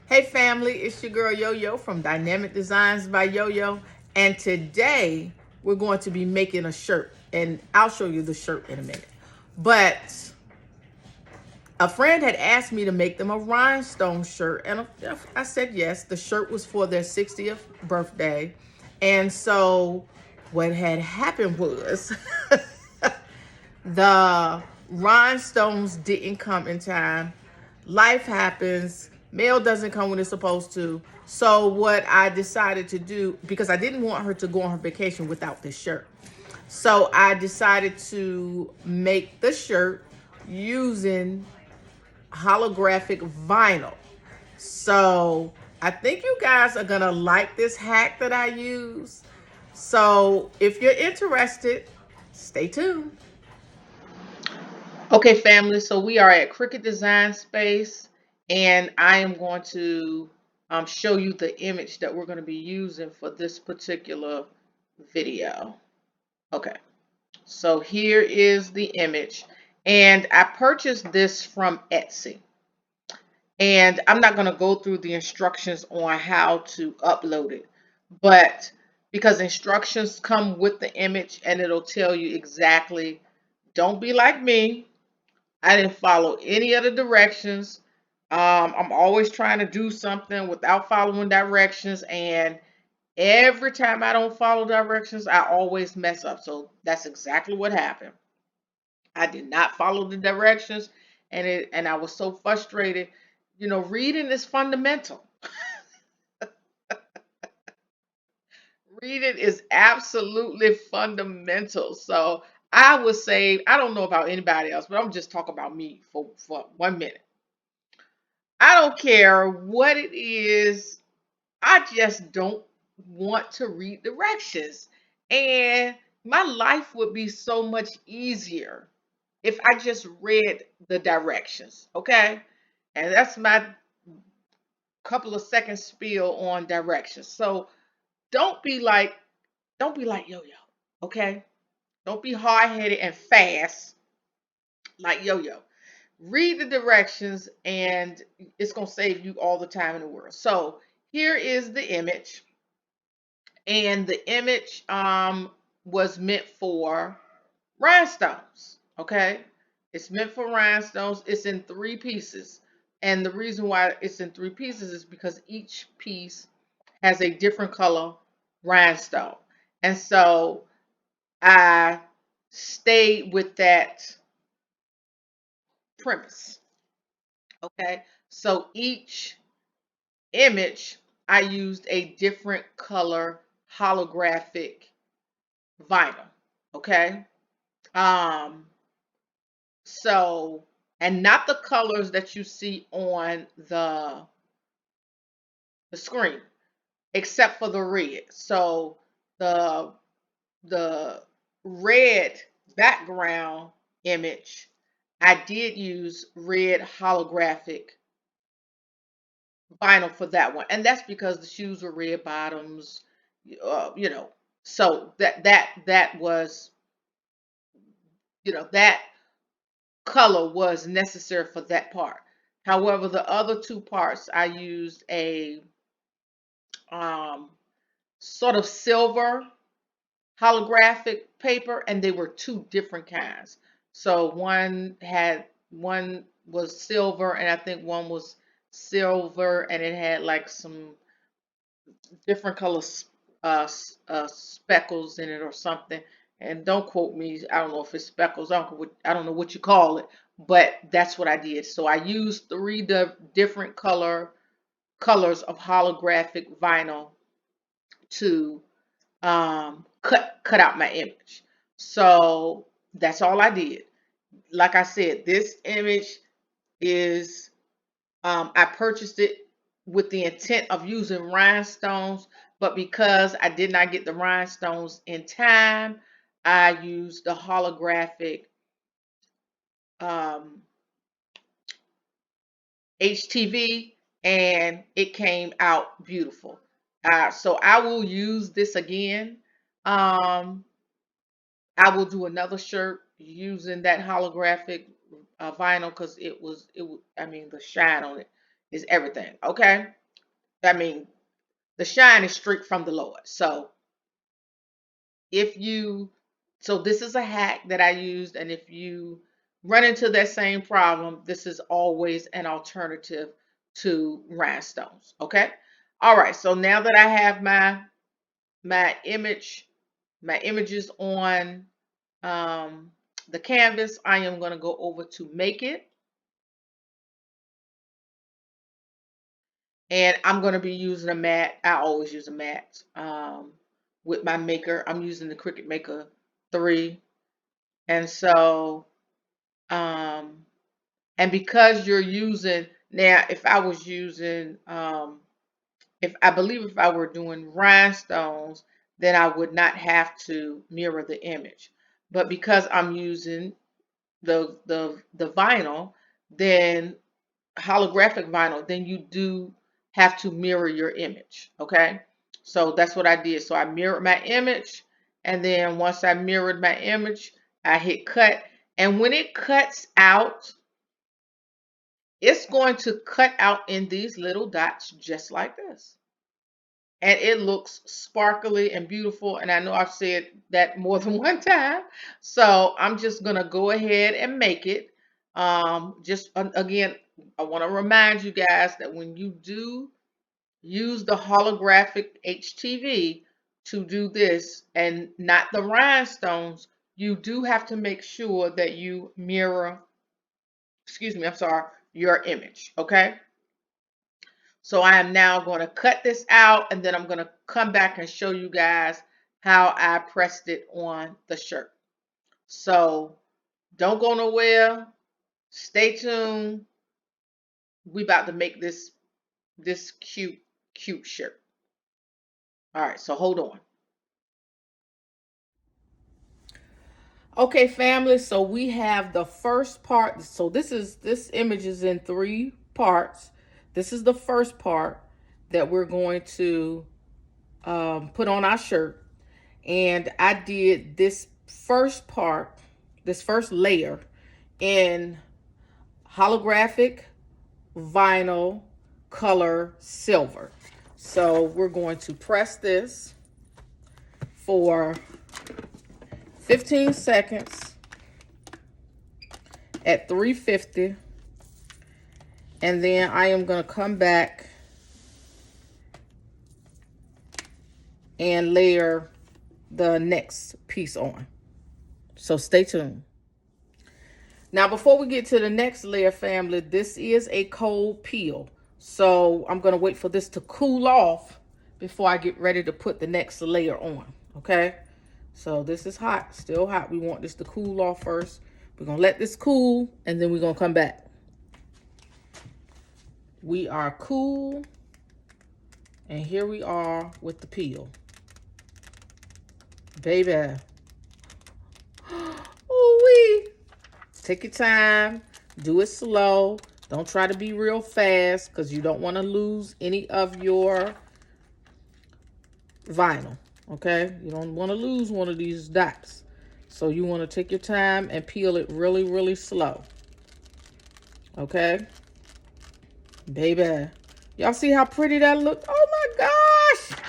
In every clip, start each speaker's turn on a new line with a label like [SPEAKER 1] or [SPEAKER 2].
[SPEAKER 1] Hey family, it's your girl Yo-Yo from Dynamic Designs by Yo-Yo, and today we're going to be making a shirt, and I'll show you the shirt in a minute. But a friend had asked me to make them a rhinestone shirt, and I said yes. The shirt was for their 60th birthday, and so what had happened was the rhinestones didn't come in time. Life happens. Mail doesn't come when it's supposed to. So what I decided to do, because I didn't want her to go on her vacation without this shirt, so I decided to make the shirt using holographic vinyl. So I think you guys are gonna like this hack that I use. So if you're interested, stay tuned. Okay, family, so we are at Cricut Design Space, and I am going to show you the image that we're going to be using for this particular video. Okay, so here is the image, and I purchased this from Etsy. And I'm not going to go through the instructions on how to upload it, but because instructions come with the image and it'll tell you exactly, don't be like me. I didn't follow any of the directions. I'm always trying to do something without following directions, and every time I don't follow directions, I always mess up. So that's exactly what happened. I did not follow the directions, and I was so frustrated. You know, reading is fundamental. Reading is absolutely fundamental. So I would say, I don't know about anybody else, but I'm just talking about me for 1 minute. I don't care what it is. I just don't want to read directions. And my life would be so much easier if I just read the directions. Okay. And that's my couple of seconds spiel on directions. So don't be like, don't be like Yo-Yo. Okay. Don't be hard headed and fast like Yo-Yo. Read the directions, and it's going to save you all the time in the world. So here is the image, and the image was meant for rhinestones. Okay, it's meant for rhinestones. It's in 3 pieces, and the reason why it's in 3 pieces is because each piece has a different color rhinestone, and so I stayed with that premise. Okay, so each image I used a different color holographic vinyl. Okay, um, so and not the colors that you see on the screen, except for the red. So the the red background image, I did use red holographic vinyl for that one, and that's because the shoes were red bottoms, you know. So that was, that color was necessary for that part. However, the other 2 parts I used a um, sort of silver holographic paper, and they were 2 different kinds. So one was silver, and I think one was silver, and it had like some different colors, speckles in it or something. And don't quote me. I don't know if it's speckles. I don't know what you call it, but that's what I did. So I used 3 different colors of holographic vinyl to cut out my image. So that's all I did. Like I said, this image is I purchased it with the intent of using rhinestones, but because I did not get the rhinestones in time, I used the holographic um, HTV, and it came out beautiful. So I will use this again. Um, I will do another shirt using that holographic vinyl because I mean, the shine on it is everything. Okay. I mean, the shine is straight from the Lord. So if you, so this is a hack that I used, and if you run into that same problem, this is always an alternative to rhinestones. Okay. All right. So now that I have my images on um, the canvas, I am going to go over to make it. And I'm going to be using a mat. I always use a mat with my maker. I'm using the Cricut Maker 3. And so, um, and because you're using, now if I was using, if I believe if I were doing rhinestones, then I would not have to mirror the image. But because I'm using the vinyl, then holographic vinyl, then you do have to mirror your image. Okay. So that's what I did. So I mirrored my image. And then once I mirrored my image, I hit cut. And when it cuts out, it's going to cut out in these little dots just like this. And it looks sparkly and beautiful. And I know I've said that more than one time. So I'm just going to go ahead and make it. Just again, I want to remind you guys that when you do use the holographic HTV to do this and not the rhinestones, you do have to make sure that you mirror, excuse me, I'm sorry, your image. Okay. So I am now going to cut this out, and then I'm going to come back and show you guys how I pressed it on the shirt. So don't go nowhere. Stay tuned. We about to make this cute shirt. All right, so hold on. Okay, family, so we have the first part. So this image is in 3 parts. This is the first part that we're going to put on our shirt. And I did this first part, this first layer in holographic vinyl color silver. So we're going to press this for 15 seconds at 350. And then I am going to come back and layer the next piece on. So stay tuned. Now, before we get to the next layer, family, this is a cold peel. So I'm going to wait for this to cool off before I get ready to put the next layer on. Okay. So this is hot, still hot. We want this to cool off first. We're going to let this cool, and then we're going to come back. We are cool. And here we are with the peel. Baby. Ooh-wee. Take your time. Do it slow. Don't try to be real fast because you don't want to lose any of your vinyl. Okay? You don't want to lose one of these dots. So you want to take your time and peel it really, really slow. Okay? Baby. Y'all see how pretty that looked? Oh my gosh.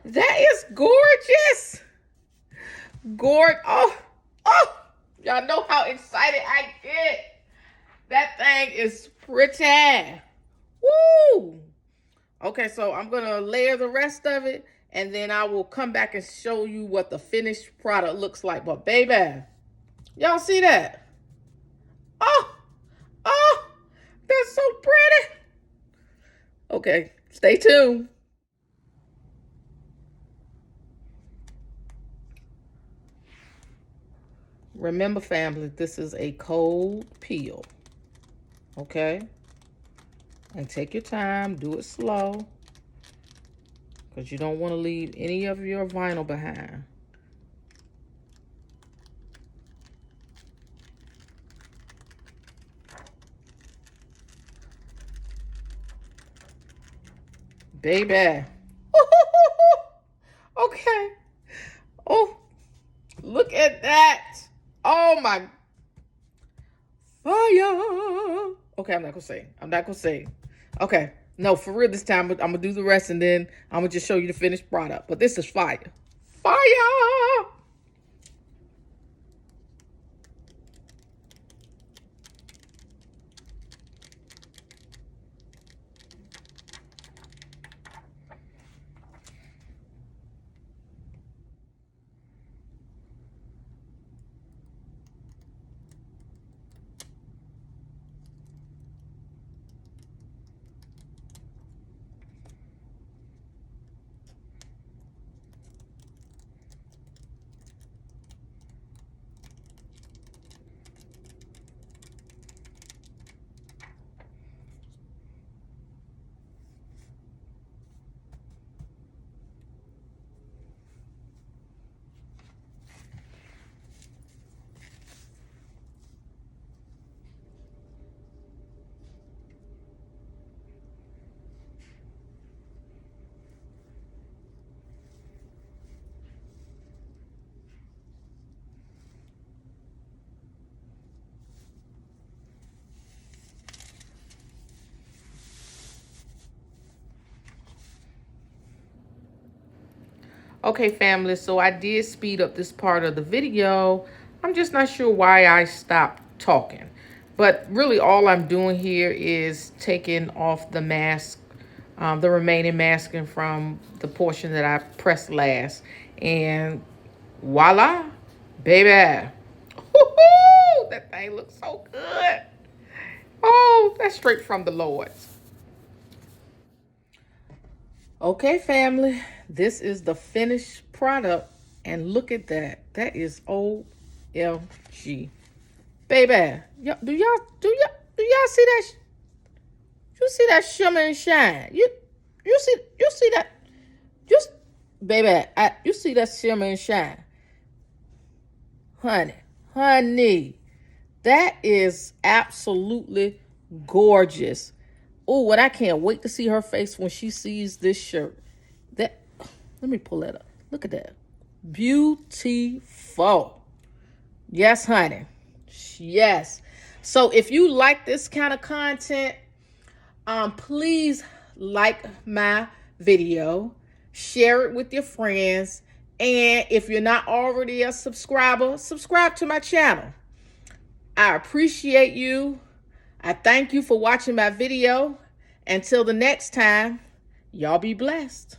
[SPEAKER 1] That is gorgeous. Oh. Y'all know how excited I get. That thing is pretty. Woo. Okay, so I'm going to layer the rest of it, and then I will come back and show you what the finished product looks like. But baby, y'all see that? Oh, that's so pretty. Okay, stay tuned. Remember, family, this is a cold peel. Okay? And take your time, do it slow, because you don't want to leave any of your vinyl behind. Baby. Okay. Oh, look at that. Oh my fire. Okay, I'm not gonna say. Okay, No, for real this time, I'm going to do the rest and then I'm going to just show you the finished product. But this is fire. Fire! Okay, family, so I did speed up this part of the video. I'm just not sure why I stopped talking. But really all I'm doing here is taking off the mask, the remaining masking from the portion that I pressed last. And voila, baby. Woo-hoo! That thing looks so good. Oh, that's straight from the Lord. Okay, family, this is the finished product, and look at that. That is OMG. Baby, do y'all see that? You see that shimmer and shine? You see that? Just baby, you see that shimmer and shine, honey. That is absolutely gorgeous. Oh, and I can't wait to see her face when she sees this shirt. That, let me pull that up. Look at that. Beautiful. Yes, honey. Yes. So if you like this kind of content, please like my video, share it with your friends, and if you're not already a subscriber, subscribe to my channel. I appreciate you. I thank you for watching my video. Until the next time, y'all be blessed.